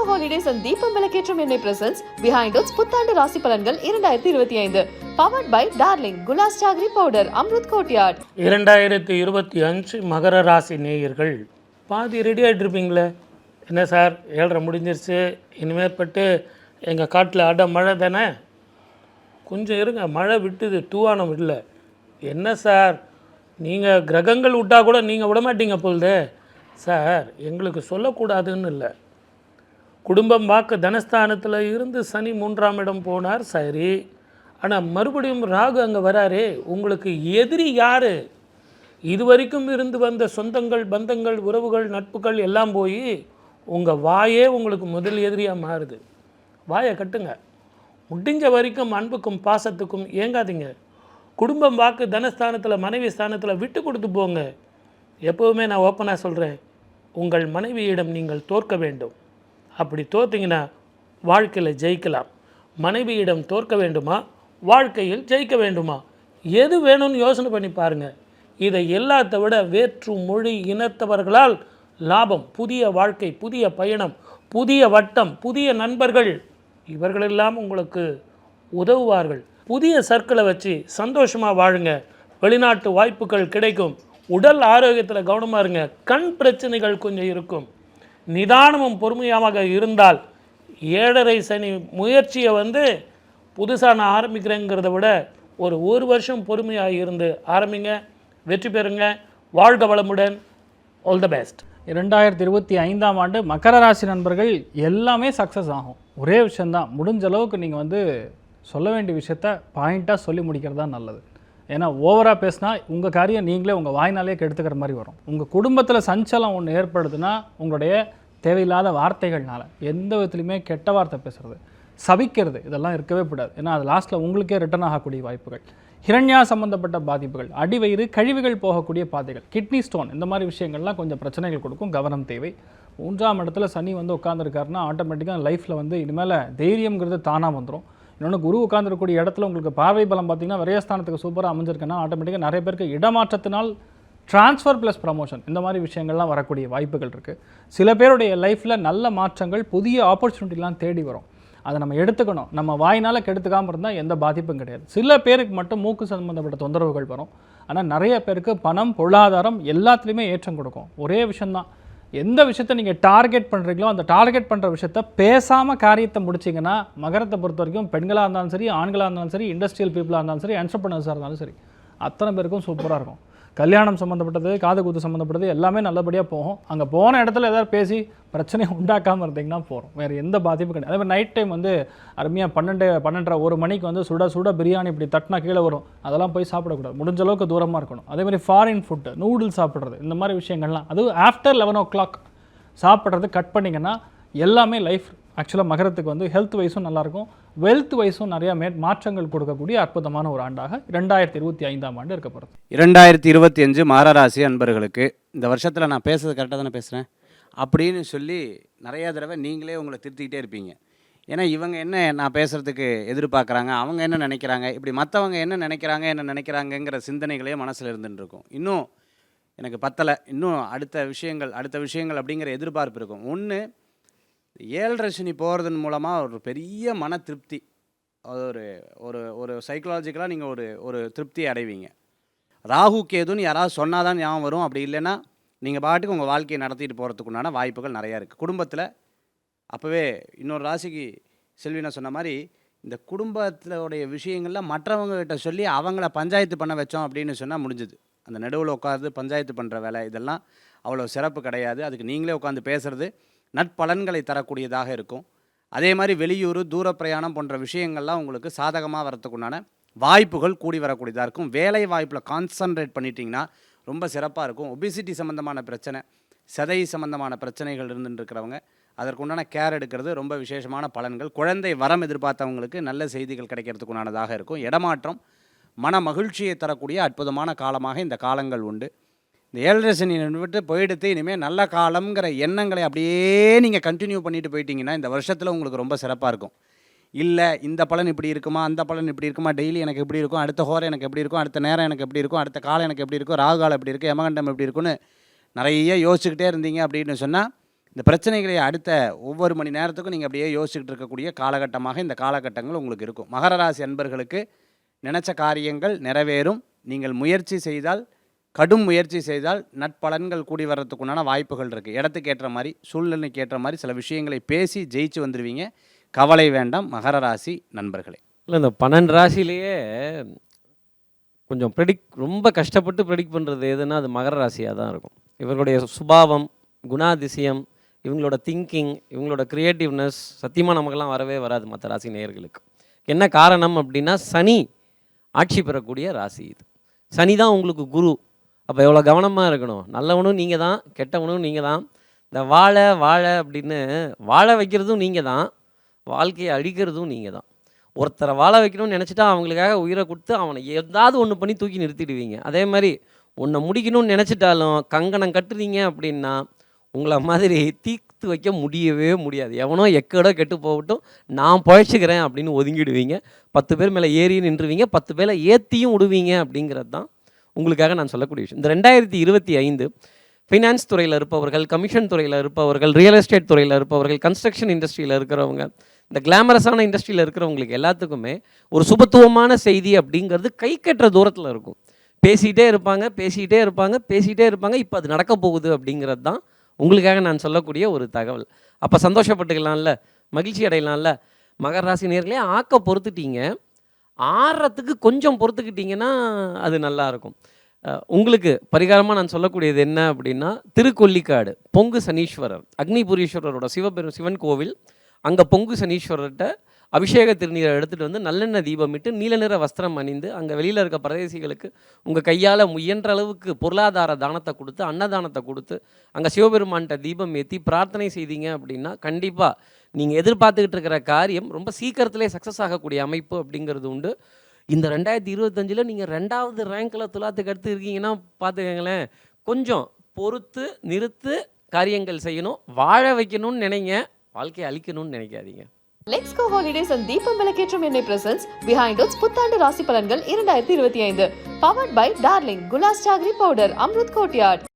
Holidays and Deepam Velaketram Ennai presents Behind Us புத்தாண்டு ராசி பலன்கள் 2025 powered by Darling Gulas Chagri Powder Amrut Courtyard. 2025 மகர ராசி நேயர்கள் பாதி ரெடி ஆகிட்டு இருப்பீங்களே. என்ன சார் 7:30 முடிஞ்சிருச்சு, இனிமேற்பட்டு எங்கள் காட்டில் அட மழை தானே, கொஞ்சம் இருங்க, மழை விட்டுது, தூவானம் இல்லை. என்ன சார் நீங்கள் கிரகங்கள் விட்டால் கூட நீங்கள் விட மாட்டீங்க பொழுது. சார் எங்களுக்கு சொல்லக்கூடாதுன்னு இல்லை, குடும்பம் வாக்கு தனஸ்தானத்தில் இருந்து சனி 3ஆம் இடம் போனார் சரி, ஆனால் மறுபடியும் ராகு அங்கே வராரே, உங்களுக்கு எதிரி யார்? இது வரைக்கும் இருந்து வந்த சொந்தங்கள் பந்தங்கள் உறவுகள் நட்புகள் எல்லாம் போய் உங்கள் வாயே உங்களுக்கு முதல் எதிரியாக மாறுது. வாயை கட்டுங்க, முடிஞ்ச வரைக்கும் அன்புக்கும் பாசத்துக்கும் ஏங்காதீங்க. குடும்பம் வாக்கு தனஸ்தானத்தில் மனைவி ஸ்தானத்தில் விட்டு கொடுத்து போங்க. எப்போவுமே நான் ஓப்பனாக சொல்கிறேன், உங்கள் மனைவியிடம் நீங்கள் தோற்க வேண்டும். அப்படி தோற்றிங்கன்னா வாழ்க்கையில் ஜெயிக்கலாம். மனைவியிடம் தோற்க வேண்டுமா, வாழ்க்கையில் ஜெயிக்க வேண்டுமா, எது வேணும்னு யோசனை பண்ணி பாருங்கள். இதை எல்லாத்த விட வேற்று மொழி இனத்தவர்களால் லாபம், புதிய வாழ்க்கை, புதிய பயணம், புதிய வட்டம், புதிய நண்பர்கள், இவர்களெல்லாம் உங்களுக்கு உதவுவார்கள். புதிய சர்க்கிளை வச்சு சந்தோஷமாக வாழுங்க. வெளிநாட்டு வாய்ப்புகள் கிடைக்கும். உடல் ஆரோக்கியத்தில் கவனமாக இருங்க. கண் பிரச்சனைகள் கொஞ்சம் இருக்கும். நிதானமும் பொறுமையாக இருந்தால் 7.5 சனி முயற்சியை புதுசாக நான் ஆரம்பிக்கிறேங்கிறத விட ஒரு வருஷம் பொறுமையாக இருந்து ஆரம்பிங்க, வெற்றி பெறுங்க. வாழ்க வளமுடன். All the best. 2025ஆம் ஆண்டு மகர ராசி நண்பர்கள் எல்லாமே சக்ஸஸ் ஆகும். ஒரே விஷயந்தான், முடிஞ்ச அளவுக்கு நீங்கள் சொல்ல வேண்டிய விஷயத்த பாயிண்ட்டாக சொல்லி முடிக்கிறது தான் நல்லது. ஏன்னா ஓவராக பேசினா உங்கள் காரியம் நீங்களே உங்கள் வாய்னாலே கெடுத்துக்கிற மாதிரி வரும். உங்கள் குடும்பத்தில் சஞ்சலம் ஒன்று ஏற்படுதுன்னா உங்களுடைய தேவையில்லாத வார்த்தைகள்னால, எந்த விதத்துலையுமே கெட்ட வார்த்தை பேசுகிறது, சபிக்கிறது, இதெல்லாம் இருக்கவே கூடாது. ஏன்னா அது லாஸ்ட்டில் உங்களுக்கே ரிட்டர்ன் ஆகக்கூடிய வாய்ப்புகள், ஹிரண்யா சம்மந்தப்பட்ட பாதிப்புகள், அடிவயிறு கழிவுகள் போகக்கூடிய பாதைகள், கிட்னி ஸ்டோன், இந்த மாதிரி விஷயங்கள்லாம் கொஞ்சம் பிரச்சனைகள் கொடுக்கும். கவனம் தேவை. 3ஆம் இடத்துல சனி உட்காந்துருக்காருன்னா ஆட்டோமேட்டிக்காக லைஃப்பில் இனிமேல் தைரியங்கிறது தானாக வந்துடும். இன்னொன்று, குரு உட்காந்துருக்கக்கூடிய இடத்துல உங்களுக்கு பார்வை பலம் பார்த்திங்கன்னா விரயஸ்தானத்துக்கு சூப்பராக அமைஞ்சிருக்குன்னா ஆட்டோமேட்டிக்காக நிறைய பேருக்கு இடமாற்றத்தினால் ட்ரான்ஸ்ஃபர் ப்ளஸ் ப்ரமோஷன், இந்த மாதிரி விஷயங்கள்லாம் வரக்கூடிய வாய்ப்புகள் இருக்குது. சில பேருடைய லைஃப்பில் நல்ல மாற்றங்கள், புதிய ஆப்பர்ச்சுனிட்டிலாம் தேடி வரும். அதை நம்ம எடுத்துக்கணும். நம்ம வாயினால் கெடுத்துக்காமல் இருந்தால் எந்த பாதிப்பும் கிடையாது. சில பேருக்கு மட்டும் மூக்கு சம்பந்தப்பட்ட தொந்தரவுகள் வரும். ஆனால் நிறைய பேருக்கு பணம், பொருளாதாரம் எல்லாத்துலேயுமே ஏற்றம் கொடுக்கும். ஒரே விஷயந்தான், எந்த விஷயத்தை நீங்கள் டார்கெட் பண்ணுறீங்களோ அந்த டார்கெட் பண்ணுற விஷயத்த பேசாமல் காரியத்தை முடிச்சிங்கன்னா, மகரத்தை பொறுத்த வரைக்கும் பெண்களாக இருந்தாலும் சரி, ஆண்களாக இருந்தாலும் சரி, இண்டஸ்ட்ரியல் பீப்புளாக இருந்தாலும் சரி, என்டர்பிரனர்ஸாக இருந்தாலும் சரி, அத்தனை பேருக்கும் சூப்பராக இருக்கும். கல்யாணம் சம்மந்தப்பட்டது, காது குத்து சம்மந்தப்பட்டது எல்லாமே நல்லபடியாக போகும். அங்கே போன இடத்துல ஏதாவது பேசி பிரச்சனையை உண்டாக்காமல் இருந்தீங்கன்னா போகிறோம், வேறு எந்த பாதிப்பும் கிடையாது. அதே மாதிரி நைட் டைம் அருமையாக 12:30 1 மணிக்கு சுட சுட பிரியாணி இப்படி தட்டினா கீழே வரும், அதெல்லாம் போய் சாப்பிடக்கூடாது. முடிஞ்ச அளவுக்கு தூரமாக இருக்கணும். அதே மாதிரி ஃபாரின் ஃபுட்டு, நூடுல்ஸ் சாப்பிட்றது, இந்த மாதிரி விஷயங்கள்லாம் அதுவும் ஆஃப்டர் 11 o'clock சாப்பிட்றது கட் பண்ணிங்கன்னா எல்லாமே லைஃப் ஆக்சுவலாக மகரத்துக்கு ஹெல்த் வைஸும் நல்லாயிருக்கும், வெல்த் வைஸும் நிறையா மாற்றங்கள் கொடுக்கக்கூடிய அற்புதமான ஒரு ஆண்டாக 2025ஆம் ஆண்டு இருக்க போகிறது. 2025 மகர ராசி அன்பர்களுக்கு இந்த வருஷத்தில் நான் பேசுறது கரெக்டாக தானே பேசுகிறேன் அப்படின்னு சொல்லி நிறையா தடவை நீங்களே உங்களை திருத்திக்கிட்டே இருப்பீங்க. ஏன்னா இவங்க என்ன நான் பேசுகிறதுக்கு எதிர்பார்க்குறாங்க, அவங்க என்ன நினைக்கிறாங்க, இப்படி மற்றவங்க என்ன நினைக்கிறாங்கங்கிற சிந்தனைகளே மனசில் இருந்துட்டு இருக்கும். இன்னும் எனக்கு பத்தலை, இன்னும் அடுத்த விஷயங்கள் அப்படிங்கிற எதிர்பார்ப்பு இருக்கும். ஒன்று, 7.5 சனி போகிறதன் மூலமாக ஒரு பெரிய மன திருப்தி, அது ஒரு சைக்கலாஜிக்கலாக நீங்கள் ஒரு திருப்தியை அடைவீங்க. ராகு கேதுன்னு யாராவது சொன்னால் தான் ஞாபகம் வரும். அப்படி இல்லைன்னா நீங்கள் பாட்டுக்கு உங்கள் வாழ்க்கையை நடத்திட்டு போகிறதுக்குண்டான வாய்ப்புகள் நிறையா இருக்குது. குடும்பத்தில் அப்போவே இன்னொரு ராசிக்கு செல்வினா சொன்ன மாதிரி இந்த குடும்பத்தினுடைய விஷயங்களில் மற்றவங்ககிட்ட சொல்லி அவங்கள பஞ்சாயத்து பண்ண வச்சோம் அப்படின்னு சொன்னால் முடிஞ்சுது. அந்த நடுவில் உட்காந்து பஞ்சாயத்து பண்ணுற வேலை இதெல்லாம் அவ்வளோ சிறப்பு கிடையாது. அதுக்கு நீங்களே உட்காந்து பேசுகிறது நட்பலன்களை தரக்கூடியதாக இருக்கும். அதே மாதிரி வெளியூர், தூர பிரயாணம் போன்ற விஷயங்கள்லாம் உங்களுக்கு சாதகமாக வரத்துக்குண்டான வாய்ப்புகள் கூடி வரக்கூடியதாக இருக்கும். வேலை வாய்ப்பில் கான்சன்ட்ரேட் பண்ணிட்டீங்கன்னா ரொம்ப சிறப்பாக இருக்கும். ஒபிசிட்டி சம்மந்தமான பிரச்சனை, சதை சம்மந்தமான பிரச்சனைகள் இருந்துருக்கிறவங்க அதற்குண்டான கேர் எடுக்கிறது ரொம்ப விசேஷமான பலன்கள். குழந்தை வரம் எதிர்பார்த்தவங்களுக்கு நல்ல செய்திகள் கிடைக்கிறதுக்குண்டானதாக இருக்கும். இடமாற்றம், மன மகிழ்ச்சியை தரக்கூடிய அற்புதமான காலமாக இந்த காலங்கள் உண்டு. இந்த 7.5 சனி விட்டு போயிடுத்து இனிமேல் நல்ல காலங்கிற எண்ணங்களை அப்படியே நீங்கள் கண்டினியூ பண்ணிட்டு போயிட்டீங்கன்னா இந்த வருஷத்தில் உங்களுக்கு ரொம்ப சிறப்பாக இருக்கும். இல்லை இந்த பலன் இப்படி இருக்குமா, அந்த பலன் இப்படி இருக்குமா, டெய்லி எனக்கு எப்படி இருக்கும், அடுத்த ஹோரை எனக்கு எப்படி இருக்கும், அடுத்த நேரம் எனக்கு எப்படி இருக்கும், அடுத்த காலம் எனக்கு எப்படி இருக்கும், ராகு காலம் எப்படி இருக்குது, யமகண்டம் எப்படி இருக்குன்னு நிறைய யோசிச்சுக்கிட்டே இருந்தீங்க அப்படின்னு சொன்னால் இந்த பிரச்சனைகளை அடுத்த ஒவ்வொரு மணி நேரத்துக்கும் நீங்கள் அப்படியே யோசிச்சுக்கிட்டு இருக்கக்கூடிய காலகட்டமாக இந்த காலகட்டங்கள் உங்களுக்கு இருக்கும். மகர ராசி அன்பர்களுக்கு நினச்ச காரியங்கள் நிறைவேறும். நீங்கள் முயற்சி செய்தால், கடும் முயற்சி செய்தால் நட்பலன்கள் கூடி வர்றதுக்குண்டான வாய்ப்புகள் இருக்குது. இடத்துக்கு ஏற்ற மாதிரி, சூழ்நிலைக்கு ஏற்ற மாதிரி சில விஷயங்களை பேசி ஜெயிச்சு வந்துடுவீங்க. கவலை வேண்டாம் மகர ராசி நண்பர்களே. இல்லை, இந்த 12 ராசிலேயே கொஞ்சம் ரொம்ப கஷ்டப்பட்டு ப்ரெடிக்ட் பண்ணுறது எதுனா அது மகர ராசியாக தான் இருக்கும். இவர்களுடைய சுபாவம், குணாதிசயம், இவங்களோட திங்கிங், இவங்களோட க்ரியேட்டிவ்னஸ் சத்தியமாக நமக்கெல்லாம் வரவே வராது மற்ற ராசி நேயர்களுக்கு. என்ன காரணம் அப்படின்னா, சனி ஆட்சி பெறக்கூடிய ராசி இது. சனி தான் உங்களுக்கு குரு. அப்போ எவ்வளோ கவனமாக இருக்கணும். நல்லவனும் நீங்கள் தான், கெட்டவனும் நீங்கள் தான். இந்த வாழை அப்படின்னு வாழ வைக்கிறதும் நீங்கள் தான், வாழ்க்கையை அழிக்கிறதும் நீங்கள் தான். ஒருத்தரை வாழ வைக்கணும்னு நினச்சிட்டா அவங்களுக்காக உயிரை கொடுத்து அவனை ஏதாவது ஒன்று பண்ணி தூக்கி நிறுத்திடுவீங்க. அதே மாதிரி உன்னை முடிக்கணும்னு நினச்சிட்டாலும் கங்கணம் கட்டுறீங்க அப்படின்னா உங்களை மாதிரி தீர்த்து வைக்க முடியவே முடியாது. எவனோ எக்கடோ கெட்டு போகட்டும், நான் பழச்சிக்கிறேன் அப்படின்னு ஒதுங்கிடுவீங்க. 10 பேர் மேலே ஏறி நின்றுவீங்க, 10 பேரை ஏற்றியும் விடுவீங்க. அப்படிங்கிறது தான் உங்களுக்காக நான் சொல்லக்கூடிய விஷயம். இந்த 2025 ஃபைனான்ஸ் துறையில் இருப்பவர்கள், கமிஷன் துறையில் இருப்பவர்கள், ரியல் எஸ்டேட் துறையில் இருப்பவர்கள், கன்ஸ்ட்ரக்ஷன் இண்டஸ்ட்ரியில் இருக்கிறவங்க, இந்த கிளாமரஸான இண்டஸ்ட்ரியில் இருக்கிறவங்களுக்கு எல்லாத்துக்குமே ஒரு சுபத்துவமான செய்தி அப்படிங்கிறது கை கட்டுற தூரத்தில் இருக்கும். பேசிகிட்டே இருப்பாங்க. இப்போ அது நடக்க போகுது அப்படிங்கிறது தான் உங்களுக்காக நான் சொல்லக்கூடிய ஒரு தகவல். அப்போ சந்தோஷப்பட்டுக்கலாம்ல, மகிழ்ச்சி அடையலாம்ல. மகர ராசி நேயர்களே, ஆக்க பொறுத்துட்டீங்க, ஆறுறதுக்கு கொஞ்சம் பொறுத்துக்கிட்டிங்கன்னா அது நல்லாயிருக்கும். உங்களுக்கு பரிகாரமாக நான் சொல்லக்கூடியது என்ன அப்படின்னா, திருக்கொல்லிக்காடு பொங்கு சனீஸ்வரர், அக்னிபுரீஸ்வரரோட சிவன் கோவில், அங்கே பொங்கு சனீஸ்வரர்கிட்ட அபிஷேக திருநீரை எடுத்துகிட்டு வந்து நல்லெண்ணெய் தீபமிட்டு நீல நிற வஸ்திரம் அணிந்து அங்கே வெளியில் இருக்க பிரதேசிகளுக்கு உங்கள் கையால் முயன்ற அளவுக்கு பொருளாதார தானத்தை கொடுத்து, அன்னதானத்தை கொடுத்து, அங்கே சிவபெருமான்கிட்ட தீபம் ஏற்றி பிரார்த்தனை செய்தீங்க அப்படின்னா கண்டிப்பாக நீங்கள் எதிர்பார்த்துக்கிட்டு இருக்கிற காரியம் ரொம்ப சீக்கிரத்திலே சக்ஸஸ் ஆகக்கூடிய அமைப்பு அப்படிங்கிறது உண்டு. இந்த 2025 நீங்கள் 2வது ரேங்கில் துலாத்துக்கு எடுத்து இருக்கீங்கன்னா பார்த்துக்கங்களேன். கொஞ்சம் பொறுத்து நிறுத்து காரியங்கள் செய்யணும். வாழ வைக்கணும்னு நினைங்க, வாழ்க்கையை அழிக்கணும்னு நினைக்காதீங்க. லெட்ஸ் கோ ஹாலிடேஸ் அண்ட் தீபம் விளக்கேற்றும் எண்ணெய் பிரசன்ஸ் பிஹைண்ட் உட்ஸ் புத்தாண்டு ராசி பலன்கள் 2025 பவர்ட் பை டார்லிங் குலாஸ் ஜாகரி பவுடர் அம்ருத் கோட்யார்ட்.